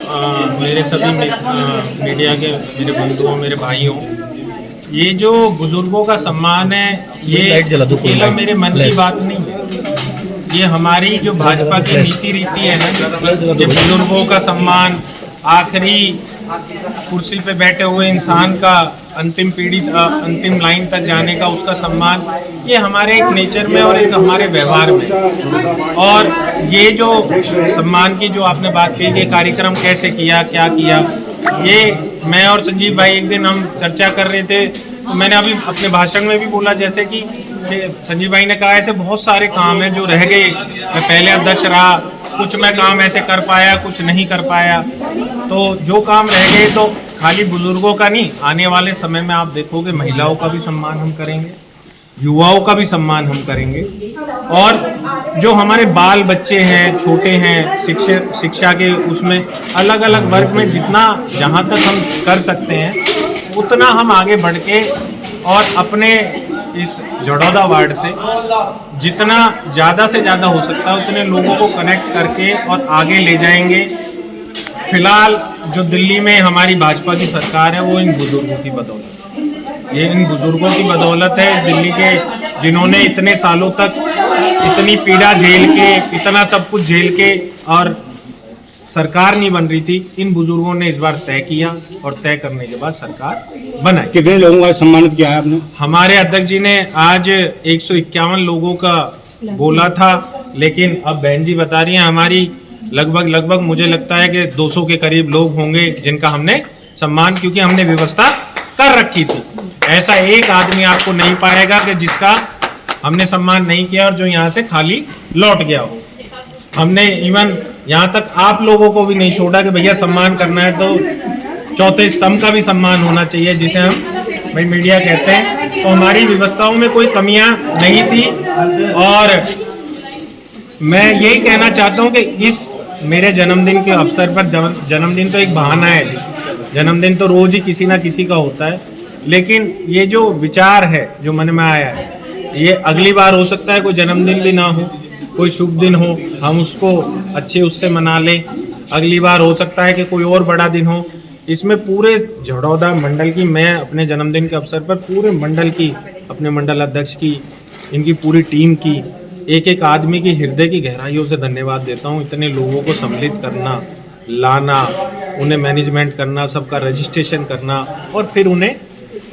मेरे सभी मीडिया के मेरे बंधुओं, मेरे भाइयों, ये जो बुजुर्गों का सम्मान है, ये अकेला मेरे मन की बात नहीं है। ये हमारी जो भाजपा की नीति रीति है ना, ये बुजुर्गों का सम्मान, आखिरी कुर्सी पे बैठे हुए इंसान का अंतिम पीढ़ी, अंतिम लाइन तक जाने का उसका सम्मान, ये हमारे एक नेचर में और एक हमारे व्यवहार में। और ये जो सम्मान की जो आपने बात की कि कार्यक्रम कैसे किया, क्या किया, ये मैं और संजीव भाई एक दिन हम चर्चा कर रहे थे, तो मैंने अभी अपने भाषण में भी बोला, जैसे कि संजीव भाई ने कहा ऐसे बहुत सारे काम हैं जो रह गए। मैं पहले अध्यक्ष रहा, कुछ मैं काम ऐसे कर पाया, कुछ नहीं कर पाया, तो जो काम रह गए तो खाली बुजुर्गों का नहीं, आने वाले समय में आप देखोगे महिलाओं का भी सम्मान हम करेंगे, युवाओं का भी सम्मान हम करेंगे, और जो हमारे बाल बच्चे हैं, छोटे हैं, शिक्षा के उसमें अलग अलग वर्ग में जितना जहाँ तक हम कर सकते हैं उतना हम आगे बढ़ के और अपने इस जड़ौदा वार्ड से जितना ज़्यादा से ज़्यादा हो सकता है उतने लोगों को कनेक्ट करके और आगे ले जाएंगे। फिलहाल जो दिल्ली में हमारी भाजपा की सरकार है वो इन बुजुर्गों की बदौलत है। ये इन बुजुर्गों की बदौलत है, दिल्ली के जिन्होंने इतने सालों तक इतनी पीड़ा झेल के, इतना सब कुछ झेल के और सरकार नहीं बन रही थी, इन बुजुर्गों ने इस बार तय किया और तय करने के बाद सरकार बनाई। कितने लोगों का सम्मानित किया है आपने? हमारे अध्यक्ष जी ने आज 151 लोगों का बोला था, लेकिन अब बहन जी बता रही हैं हमारी लगभग मुझे लगता है कि 200 के करीब लोग होंगे जिनका हमने सम्मान, क्योंकि हमने व्यवस्था कर रखी थी। ऐसा एक आदमी आपको नहीं पाएगा कि जिसका हमने सम्मान नहीं किया और जो यहाँ से खाली लौट गया हो। हमने इवन यहाँ तक आप लोगों को भी नहीं छोड़ा कि भैया सम्मान करना है तो चौथे स्तंभ का भी सम्मान होना चाहिए, जिसे हम भाई मीडिया कहते हैं। तो हमारी व्यवस्थाओं में कोई कमियां नहीं थी, और मैं यही कहना चाहता हूं कि इस मेरे जन्मदिन के अवसर पर, जन्मदिन तो एक बहाना है, जन्मदिन तो रोज ही किसी ना किसी का होता है, लेकिन ये जो विचार है जो मन में आया है, ये अगली बार हो सकता है कोई जन्मदिन भी ना हो, कोई शुभ दिन हो, हम उसको अच्छे उससे मना लें। अगली बार हो सकता है कि कोई और बड़ा दिन हो। इसमें पूरे जड़ौदा मंडल की, मैं अपने जन्मदिन के अवसर पर पूरे मंडल की, अपने मंडल अध्यक्ष की, इनकी पूरी टीम की, एक एक आदमी की हृदय की गहराइयों से धन्यवाद देता हूँ। इतने लोगों को सम्मिलित करना, लाना, उन्हें मैनेजमेंट करना, सबका रजिस्ट्रेशन करना, और फिर उन्हें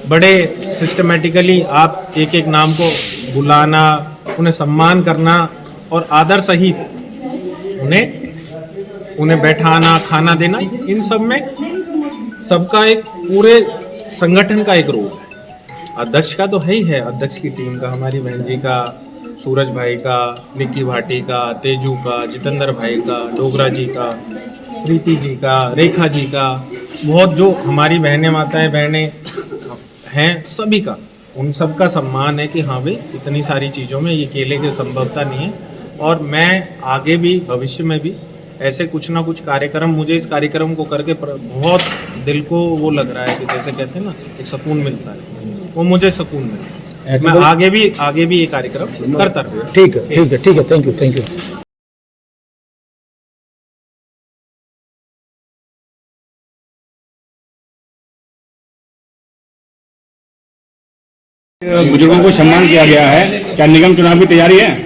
बड़े सिस्टमेटिकली आप एक एक नाम को बुलाना, उन्हें सम्मान करना और आदर सहित उन्हें बैठाना, खाना देना, इन सब में सबका एक पूरे संगठन का एक रोल है। अध्यक्ष का तो है ही है, अध्यक्ष की टीम का, हमारी बहन जी का, सूरज भाई का, निक्की भाटी का, तेजू का, जितेंद्र भाई का, डोगरा जी का, प्रीति जी का, रेखा जी का, बहुत जो हमारी बहनें माताएं बहनें हैं सभी का, उन सब का सम्मान है कि हाँ भाई इतनी सारी चीज़ों में ये अकेले की संभवता नहीं है। और मैं आगे भी भविष्य में भी ऐसे कुछ ना कुछ कार्यक्रम, मुझे इस कार्यक्रम को करके बहुत दिल को वो लग रहा है कि जैसे कहते हैं ना एक सुकून मिलता है, वो मुझे सुकून मिलता है। मैं आगे भी ये कार्यक्रम करता रहूँगा। ठीक है, थैंक यू। बुजुर्गों को सम्मान किया गया है, क्या निगम चुनाव की तैयारी है?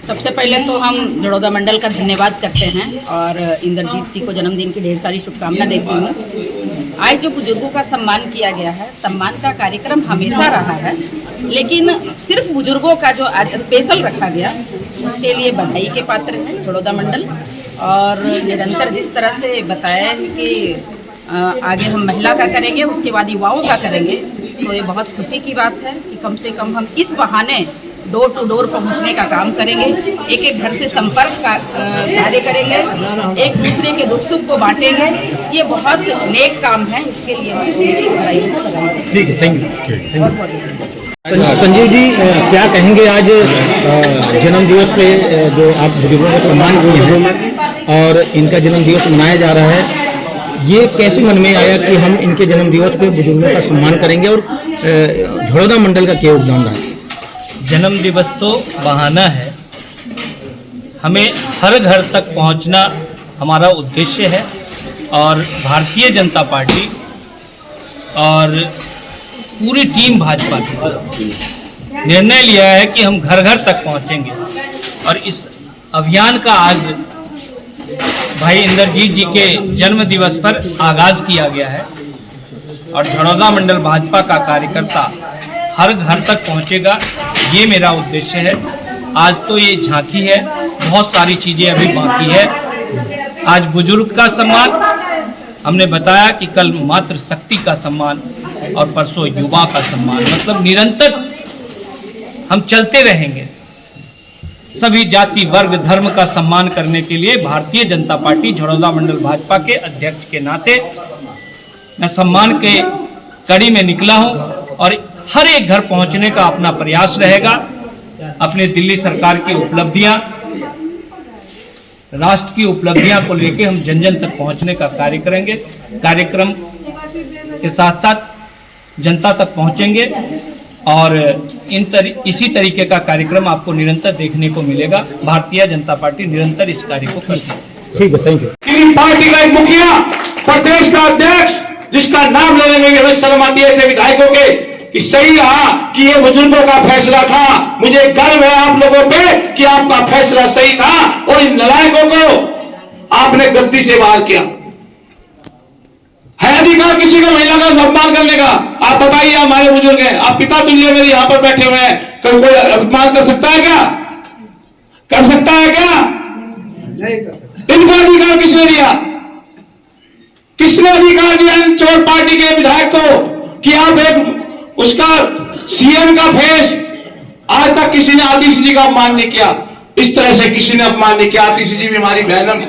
सबसे पहले तो हम जड़ौदा मंडल का धन्यवाद करते हैं और इंद्रजीत जी को जन्मदिन की ढेर सारी शुभकामना देती हूँ। आज जो बुजुर्गों का सम्मान किया गया है, सम्मान का कार्यक्रम हमेशा रहा है, लेकिन सिर्फ बुजुर्गों का जो आज स्पेशल रखा गया उसके लिए बधाई के पात्र है जड़ौदा मंडल। और निरंतर जिस तरह से बताया है कि आगे हम महिला का करेंगे, उसके बाद युवाओं का करेंगे, तो ये बहुत खुशी की बात है कि कम से कम हम इस बहाने डोर टू डोर पहुंचने का काम करेंगे, एक एक घर से संपर्क का कार्य करेंगे, एक दूसरे के दुख सुख को बांटेंगे। ये बहुत नेक काम है, इसके लिए हम उनकी बधाई हैं। ठीक है, थैंक यू। संजीव जी, क्या कहेंगे आज जन्मदिवस पे जो आप बुजुर्गों को सम्मान किए हैं और इनका जन्मदिवस मनाया जा रहा है, ये कैसे मन में आया कि हम इनके जन्मदिवस पे बुजुर्गों का सम्मान करेंगे और जड़ौदा मंडल का क्या योगदान रहा है? जन्म दिवस तो बहाना है, हमें हर घर तक पहुंचना हमारा उद्देश्य है। और भारतीय जनता पार्टी और पूरी टीम भाजपा की निर्णय लिया है कि हम घर घर तक पहुंचेंगे और इस अभियान का आज भाई इंद्रजीत जी के जन्म दिवस पर आगाज किया गया है और झड़ौदा मंडल भाजपा का कार्यकर्ता हर घर तक पहुंचेगा, ये मेरा उद्देश्य है। आज तो ये झांकी है, बहुत सारी चीज़ें अभी बाकी है। आज बुजुर्ग का सम्मान, हमने बताया कि कल मातृ शक्ति का सम्मान और परसों युवा का सम्मान, मतलब निरंतर हम चलते रहेंगे। सभी जाति वर्ग धर्म का सम्मान करने के लिए भारतीय जनता पार्टी झड़ौदा मंडल भाजपा के अध्यक्ष के नाते मैं सम्मान के कड़ी में निकला हूं और हर एक घर पहुंचने का अपना प्रयास रहेगा। अपने दिल्ली सरकार की उपलब्धियां, राष्ट्र की उपलब्धियां को लेकर हम जन जन तक पहुंचने का कार्य करेंगे। कार्यक्रम के साथ साथ जनता तक पहुंचेंगे और इसी तरीके का कार्यक्रम आपको निरंतर देखने को मिलेगा। भारतीय जनता पार्टी निरंतर इस कार्य को करती है। ठीक है, थैंक यू। पार्टी का एक मुखिया, प्रदेश का अध्यक्ष, जिसका नाम लेने में हमें शर्म आती है ऐसे विधायकों के, कि सही रहा कि ये बुजुर्गों का फैसला था। मुझे गर्व है आप लोगों पे कि आपका फैसला सही था और इन नालायकों को आपने गद्दी से बाहर किया। है अधिकार किसी को महिला का अपमान करने का? आप बताइए, हमारे बुजुर्ग हैं, आप पिता तुल्य मेरे यहां पर बैठे हुए हैं, कल कोई अपमान कर सकता है क्या? कर सकता है क्या? नहीं कर सकता। इनको अधिकार किसने दिया? किसने अधिकार दिया इन चोर पार्टी के विधायक को कि आप एक उसका सीएम का फेस? आज तक किसी ने आतिशी जी का अपमान नहीं किया, इस तरह से किसी ने अपमान नहीं किया। आतिशी जी भी हमारी बहन,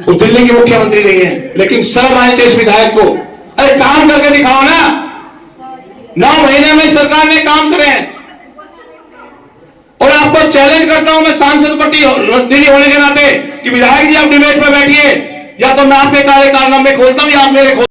वो दिल्ली की मुख्यमंत्री रही है, लेकिन शर्म आए इस विधायक को। अरे काम करके दिखाओ ना, 9 महीने में सरकार ने काम करे हैं। और आपको चैलेंज करता हूं मैं सांसद पार्टी दिल्ली होने के नाते कि विधायक जी आप डिबेट में बैठिए, या तो मैं आपके कारनामे खोलता हूं या आप मेरे